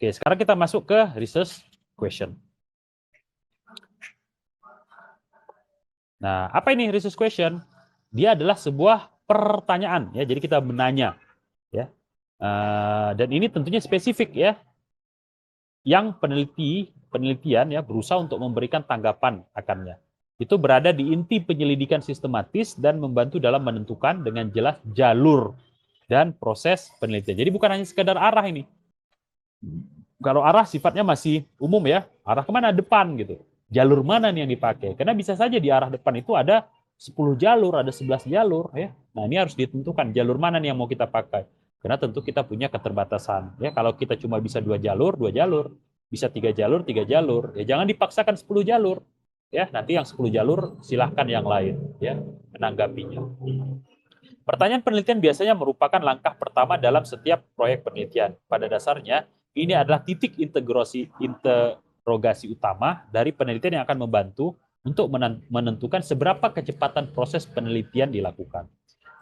Oke, sekarang kita masuk ke research question. Nah, apa ini research question? Dia adalah sebuah pertanyaan ya. Jadi kita menanya ya. Dan ini tentunya spesifik ya. Yang penelitian ya berusaha untuk memberikan tanggapan akannya. Itu berada di inti penyelidikan sistematis dan membantu dalam menentukan dengan jelas jalur dan proses penelitian. Jadi bukan hanya sekedar arah ini. Kalau arah sifatnya masih umum ya, arah kemana? Depan gitu. Jalur mana nih yang dipakai? Karena bisa saja di arah depan itu ada 10 jalur, ada 11 jalur ya. Nah, ini harus ditentukan jalur mana nih yang mau kita pakai. Karena tentu kita punya keterbatasan. Ya, kalau kita cuma bisa 2 jalur, bisa 3 jalur, 3 jalur. Ya, jangan dipaksakan 10 jalur. Ya, nanti yang 10 jalur silahkan yang lain ya menanggapinya. Pertanyaan penelitian biasanya merupakan langkah pertama dalam setiap proyek penelitian. Pada dasarnya, ini adalah titik interogasi utama dari penelitian yang akan membantu untuk menentukan seberapa kecepatan proses penelitian dilakukan.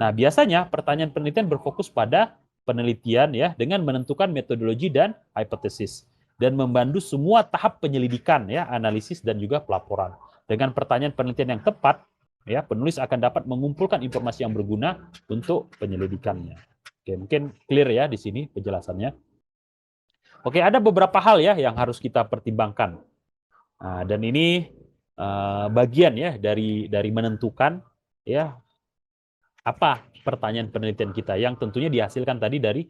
Nah, biasanya pertanyaan penelitian berfokus pada penelitian ya dengan menentukan metodologi dan hipotesis dan membantu semua tahap penyelidikan ya, analisis dan juga pelaporan. Dengan pertanyaan penelitian yang tepat, ya, penulis akan dapat mengumpulkan informasi yang berguna untuk penyelidikannya. Oke, mungkin clear ya di sini penjelasannya. Oke, ada beberapa hal ya yang harus kita pertimbangkan. Nah, dan ini bagian ya dari menentukan ya apa pertanyaan penelitian kita yang tentunya dihasilkan tadi dari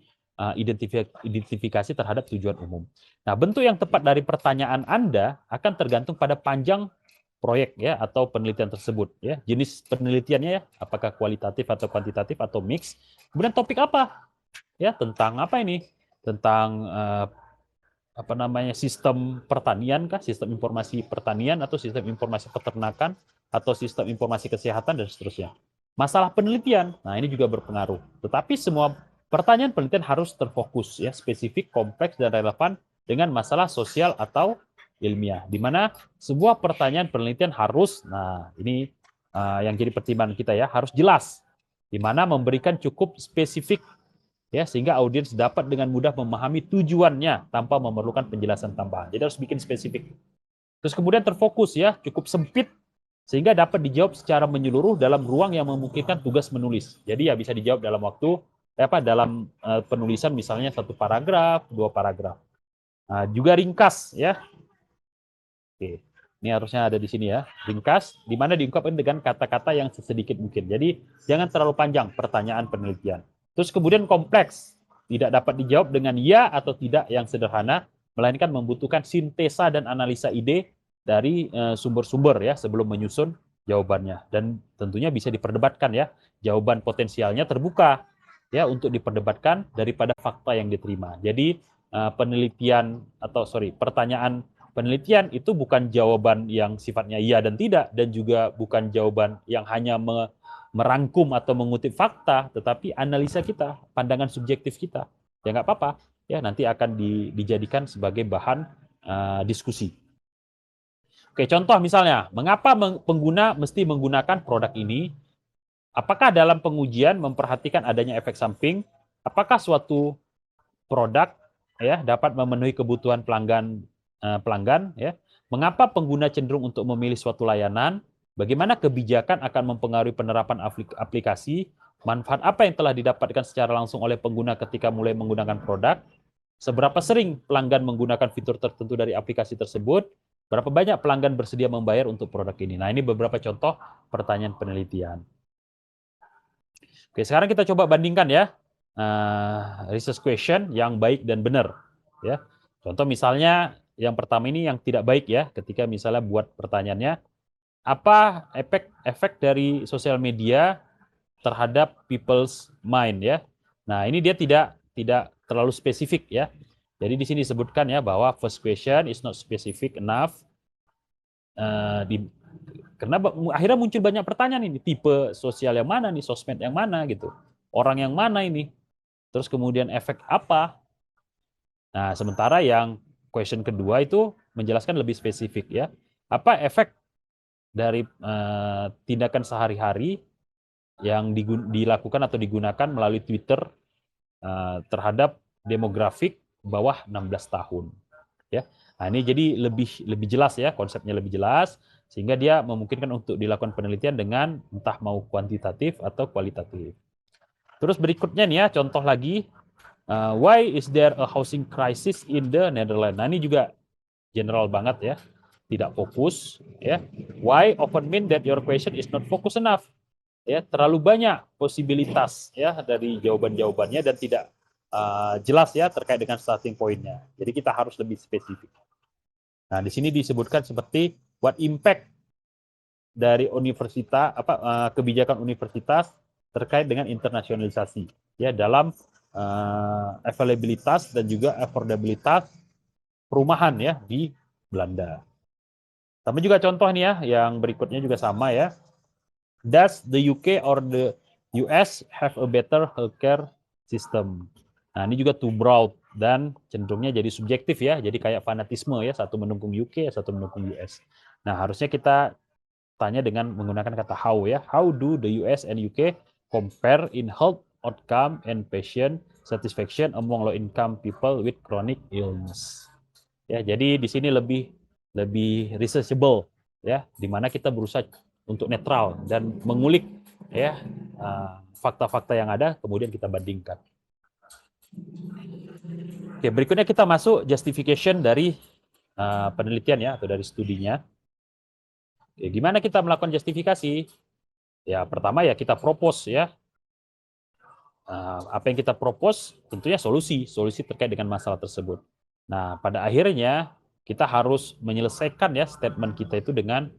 identifikasi terhadap tujuan umum. Nah, bentuk yang tepat dari pertanyaan Anda akan tergantung pada panjang proyek ya atau penelitian tersebut ya. Jenis penelitiannya ya, apakah kualitatif atau kuantitatif atau mix. Kemudian topik apa? Ya, tentang apa ini? Tentang apa namanya? Sistem pertanian kah? Sistem informasi pertanian atau sistem informasi peternakan atau sistem informasi kesehatan dan seterusnya. Masalah penelitian. Nah, ini juga berpengaruh. Tetapi semua pertanyaan penelitian harus terfokus ya, spesifik, kompleks dan relevan dengan masalah sosial atau ilmiah, di mana sebuah pertanyaan penelitian harus, nah ini yang jadi pertimbangan kita ya, harus jelas, di mana memberikan cukup spesifik ya sehingga audiens dapat dengan mudah memahami tujuannya tanpa memerlukan penjelasan tambahan. Jadi harus bikin spesifik. Terus kemudian terfokus ya, cukup sempit sehingga dapat dijawab secara menyeluruh dalam ruang yang memungkinkan tugas menulis. Jadi ya bisa dijawab dalam waktu dalam penulisan misalnya 1 paragraf, 2 paragraf. Nah, juga ringkas ya. Oke, ini harusnya ada di sini ya. Ringkas, di mana diungkapkan dengan kata-kata yang sesedikit mungkin. Jadi, jangan terlalu panjang pertanyaan penelitian. Terus kemudian kompleks, tidak dapat dijawab dengan ya atau tidak yang sederhana, melainkan membutuhkan sintesa dan analisa ide dari sumber-sumber ya sebelum menyusun jawabannya. Dan tentunya bisa diperdebatkan ya, jawaban potensialnya terbuka ya untuk diperdebatkan daripada fakta yang diterima. Jadi pertanyaan penelitian itu bukan jawaban yang sifatnya iya dan tidak, dan juga bukan jawaban yang hanya merangkum atau mengutip fakta, tetapi analisa kita, pandangan subjektif kita. Ya nggak apa-apa, ya nanti akan dijadikan sebagai bahan diskusi. Oke, contoh misalnya, mengapa pengguna mesti menggunakan produk ini? Apakah dalam pengujian memperhatikan adanya efek samping? Apakah suatu produk ya dapat memenuhi kebutuhan pelanggan ya. Mengapa pengguna cenderung untuk memilih suatu layanan? Bagaimana kebijakan akan mempengaruhi penerapan aplikasi? Manfaat apa yang telah didapatkan secara langsung oleh pengguna ketika mulai menggunakan produk? Seberapa sering pelanggan menggunakan fitur tertentu dari aplikasi tersebut? Berapa banyak pelanggan bersedia membayar untuk produk ini? Nah, ini beberapa contoh pertanyaan penelitian. Oke, sekarang kita coba bandingkan ya research question yang baik dan benar. Ya, contoh misalnya yang pertama ini yang tidak baik ya, ketika misalnya buat pertanyaannya, apa efek dari sosial media terhadap people's mind ya. Nah, ini dia tidak terlalu spesifik ya. Jadi di sini disebutkan ya bahwa first question is not specific enough. Karena akhirnya muncul banyak pertanyaan ini, tipe sosial yang mana nih, sosmed yang mana gitu, orang yang mana ini, terus kemudian efek apa. Nah, sementara yang question kedua itu menjelaskan lebih spesifik ya, apa efek dari tindakan sehari-hari yang dilakukan atau digunakan melalui Twitter terhadap demografik bawah 16 tahun. Ya. Nah, ini jadi lebih jelas ya, konsepnya lebih jelas, sehingga dia memungkinkan untuk dilakukan penelitian dengan entah mau kuantitatif atau kualitatif. Terus berikutnya nih ya, contoh lagi, why is there a housing crisis in the Netherlands? Nah, ini juga general banget ya, tidak fokus ya. Why often mean that your question is not focused enough. Ya, terlalu banyak posibilitas ya dari jawaban-jawabannya dan tidak jelas ya terkait dengan starting point-nya. Jadi kita harus lebih spesifik. Nah, di sini disebutkan seperti what impact dari universitas kebijakan universitas terkait dengan internasionalisasi ya dalam availabilitas dan juga affordabilitas perumahan ya di Belanda. Tapi juga contoh nih ya, yang berikutnya juga sama ya. Does the UK or the US have a better healthcare system? Nah, ini juga too broad dan cenderungnya jadi subjektif ya, jadi kayak fanatisme ya, satu mendukung UK, satu mendukung US. Nah, harusnya kita tanya dengan menggunakan kata how ya. How do the US and UK compare in health outcome and patient satisfaction among low income people with chronic illness? Ya, jadi di sini lebih researchable ya, di mana kita berusaha untuk netral dan mengulik ya fakta-fakta yang ada kemudian kita bandingkan. Oke, berikutnya kita masuk justification dari penelitian ya atau dari studinya. Oke, gimana kita melakukan justifikasi? Ya, pertama ya kita propose ya. Apa yang kita propose tentunya solusi terkait dengan masalah tersebut. Nah, pada akhirnya kita harus menyelesaikan ya statement kita itu dengan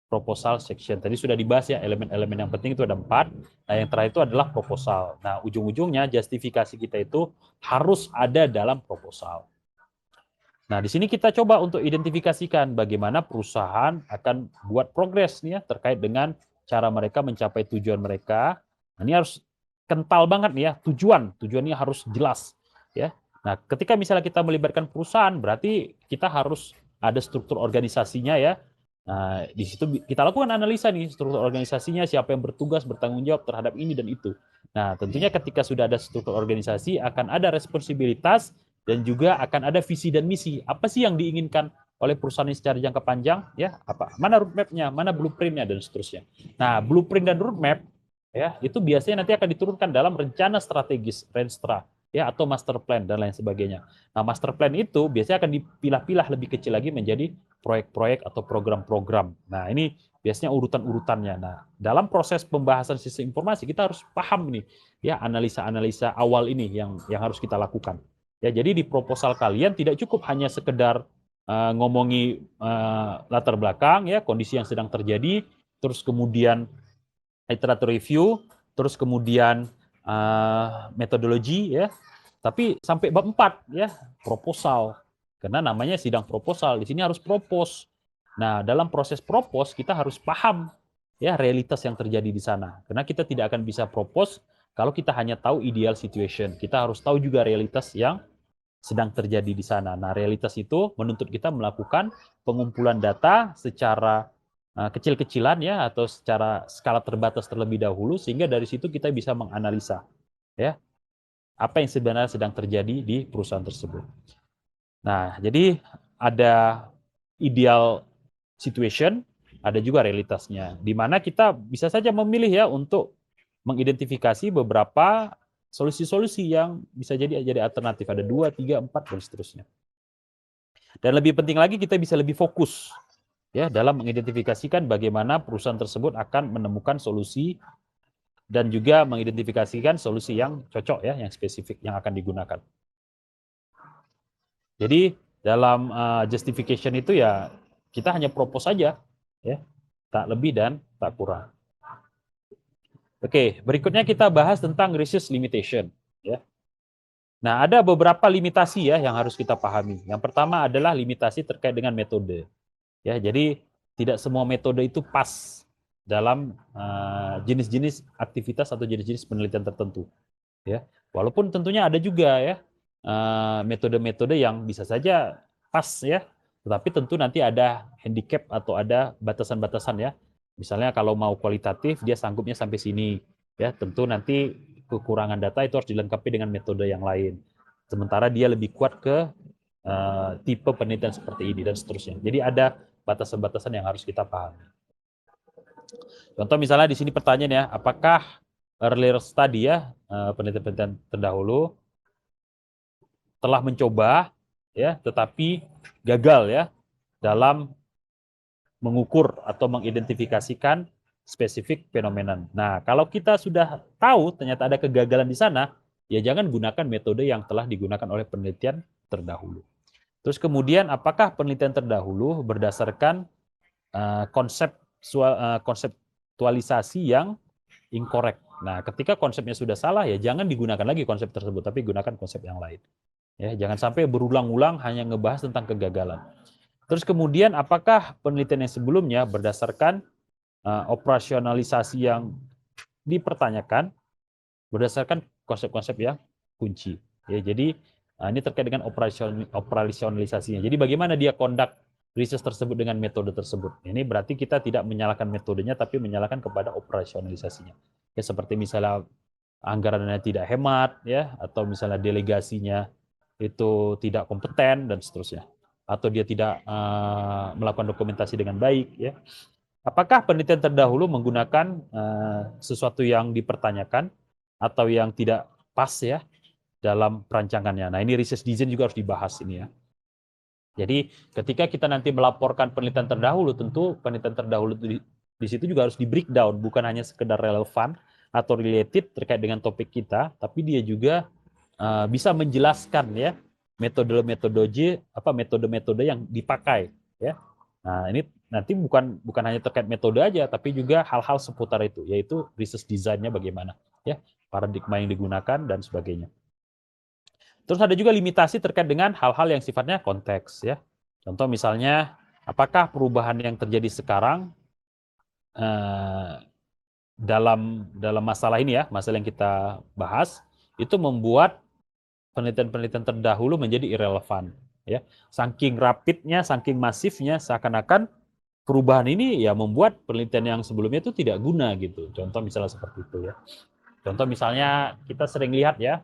proposal section. Tadi sudah dibahas ya elemen-elemen yang penting itu ada 4. Nah, yang terakhir itu adalah proposal. Nah, ujung-ujungnya justifikasi kita itu harus ada dalam proposal. Nah, di sini kita coba untuk identifikasikan bagaimana perusahaan akan buat progres nih ya terkait dengan cara mereka mencapai tujuan mereka. Nah, ini harus kental banget nih ya, tujuannya harus jelas ya. Nah, ketika misalnya kita melibatkan perusahaan, berarti kita harus ada struktur organisasinya ya. Nah, di situ kita lakukan analisa nih struktur organisasinya, siapa yang bertugas, bertanggung jawab terhadap ini dan itu. Nah, tentunya ketika sudah ada struktur organisasi akan ada responsibilitas dan juga akan ada visi dan misi. Apa sih yang diinginkan oleh perusahaan ini secara jangka panjang? Ya, apa? Mana roadmap-nya, mana blueprint-nya dan seterusnya. Nah, blueprint dan roadmap ya itu biasanya nanti akan diturunkan dalam rencana strategis, Renstra, ya atau master plan dan lain sebagainya. Nah, master plan itu biasanya akan dipilah-pilah lebih kecil lagi menjadi proyek-proyek atau program-program. Nah, ini biasanya urutan-urutannya. Nah, dalam proses pembahasan sistem informasi kita harus paham nih ya analisa-analisa awal ini yang harus kita lakukan. Ya, jadi di proposal kalian tidak cukup hanya sekedar ngomongi latar belakang ya kondisi yang sedang terjadi, terus kemudian literatur review, terus kemudian metodologi ya. Tapi sampai bab 4 ya, proposal. Karena namanya sidang proposal, di sini harus propose. Nah, dalam proses propose kita harus paham ya realitas yang terjadi di sana. Karena kita tidak akan bisa propose kalau kita hanya tahu ideal situation. Kita harus tahu juga realitas yang sedang terjadi di sana. Nah, realitas itu menuntut kita melakukan pengumpulan data secara kecil-kecilan ya atau secara skala terbatas terlebih dahulu sehingga dari situ kita bisa menganalisa ya apa yang sebenarnya sedang terjadi di perusahaan tersebut. Nah, jadi ada ideal situation, ada juga realitasnya di mana kita bisa saja memilih ya untuk mengidentifikasi beberapa solusi-solusi yang bisa jadi alternatif. Ada 2, 3, 4, dan seterusnya. Dan lebih penting lagi kita bisa lebih fokus ya dalam mengidentifikasikan bagaimana perusahaan tersebut akan menemukan solusi dan juga mengidentifikasikan solusi yang cocok ya, yang spesifik yang akan digunakan. Jadi dalam justification itu ya kita hanya propose saja ya, tak lebih dan tak kurang. Oke, berikutnya kita bahas tentang research limitation ya. Nah, ada beberapa limitasi ya yang harus kita pahami. Yang pertama adalah limitasi terkait dengan metode. Ya, jadi tidak semua metode itu pas dalam jenis-jenis aktivitas atau jenis-jenis penelitian tertentu. Ya, walaupun tentunya ada juga ya metode-metode yang bisa saja pas ya, tetapi tentu nanti ada handicap atau ada batasan-batasan ya. Misalnya kalau mau kualitatif dia sanggupnya sampai sini, ya tentu nanti kekurangan data itu harus dilengkapi dengan metode yang lain. sementara dia lebih kuat ke tipe penelitian seperti ini dan seterusnya. Jadi ada batasan-batasan yang harus kita pahami. Contoh misalnya di sini pertanyaan ya, apakah earlier study ya, penelitian-penelitian terdahulu telah mencoba ya, tetapi gagal ya dalam mengukur atau mengidentifikasikan spesifik fenomena. Nah, kalau kita sudah tahu ternyata ada kegagalan di sana, ya jangan gunakan metode yang telah digunakan oleh penelitian terdahulu. Terus kemudian apakah penelitian terdahulu berdasarkan konseptualisasi yang incorrect. Nah, ketika konsepnya sudah salah ya jangan digunakan lagi konsep tersebut, tapi gunakan konsep yang lain. Ya, jangan sampai berulang-ulang hanya ngebahas tentang kegagalan. Terus kemudian apakah penelitian yang sebelumnya berdasarkan operasionalisasi yang dipertanyakan berdasarkan konsep-konsep yang kunci. Ya, jadi ini terkait dengan operasionalisasinya. Jadi bagaimana dia conduct riset tersebut dengan metode tersebut. Ini berarti kita tidak menyalahkan metodenya, tapi menyalahkan kepada operasionalisasinya. Ya, seperti misalnya anggarannya tidak hemat, ya, atau misalnya delegasinya itu tidak kompeten dan seterusnya, atau dia tidak melakukan dokumentasi dengan baik. Ya, apakah penelitian terdahulu menggunakan sesuatu yang dipertanyakan atau yang tidak pas ya dalam perancangannya. Nah, ini research design juga harus dibahas ini ya. Jadi ketika kita nanti melaporkan penelitian terdahulu, tentu penelitian terdahulu di situ juga harus di breakdown, bukan hanya sekedar relevan atau related terkait dengan topik kita, tapi dia juga bisa menjelaskan ya metode-metode yang dipakai ya. Nah, ini nanti bukan hanya terkait metode aja, tapi juga hal-hal seputar itu, yaitu research design-nya bagaimana ya, paradigma yang digunakan dan sebagainya. Terus ada juga limitasi terkait dengan hal-hal yang sifatnya konteks ya. Contoh misalnya, apakah perubahan yang terjadi sekarang dalam masalah ini ya, masalah yang kita bahas itu membuat penelitian-penelitian terdahulu menjadi irrelevan ya. Saking rapidnya, saking masifnya seakan-akan perubahan ini ya membuat penelitian yang sebelumnya itu tidak guna gitu. Contoh misalnya seperti itu ya. Contoh misalnya kita sering lihat ya,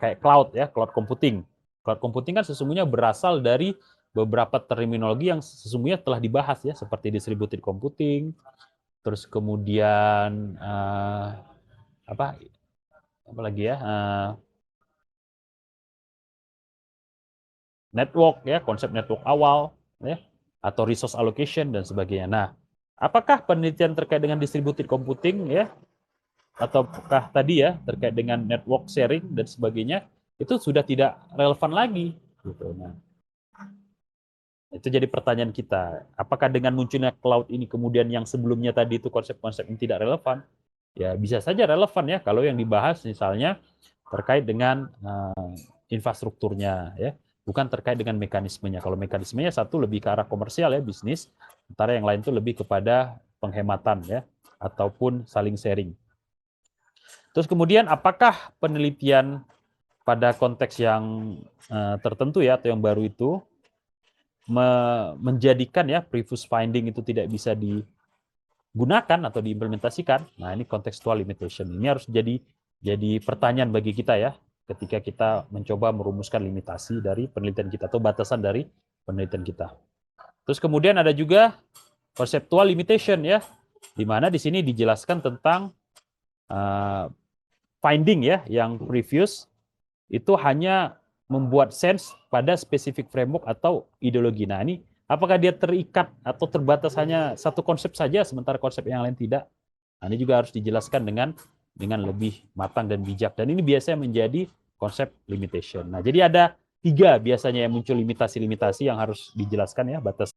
kayak cloud ya, cloud computing. Cloud computing kan sesungguhnya berasal dari beberapa terminologi yang sesungguhnya telah dibahas ya, seperti distributed computing, terus kemudian apa lagi ya, network ya, konsep network awal ya, atau resource allocation dan sebagainya. Nah, apakah penelitian terkait dengan distributed computing ya, ataukah tadi ya terkait dengan network sharing dan sebagainya itu sudah tidak relevan lagi gitu. Nah, itu jadi pertanyaan kita, apakah dengan munculnya cloud ini kemudian yang sebelumnya tadi itu konsep-konsep yang tidak relevan? Ya bisa saja relevan ya kalau yang dibahas misalnya terkait dengan infrastrukturnya ya, bukan terkait dengan mekanismenya. Kalau mekanismenya satu lebih ke arah komersial ya, bisnis, sementara yang lain itu lebih kepada penghematan ya, ataupun saling sharing. Terus kemudian apakah penelitian pada konteks yang tertentu ya atau yang baru itu menjadikan ya previous finding itu tidak bisa digunakan atau diimplementasikan? Nah, ini contextual limitation. Ini harus jadi pertanyaan bagi kita ya ketika kita mencoba merumuskan limitasi dari penelitian kita atau batasan dari penelitian kita. Terus kemudian ada juga conceptual limitation ya, di mana di sini dijelaskan tentang finding ya yang previous itu hanya membuat sense pada spesifik framework atau ideologi. Nah, ini apakah dia terikat atau terbatas hanya satu konsep saja sementara konsep yang lain tidak? Nah, ini juga harus dijelaskan dengan lebih matang dan bijak. Dan ini biasanya menjadi konsep limitation. Nah, jadi ada 3 biasanya yang muncul limitasi-limitasi yang harus dijelaskan ya, batas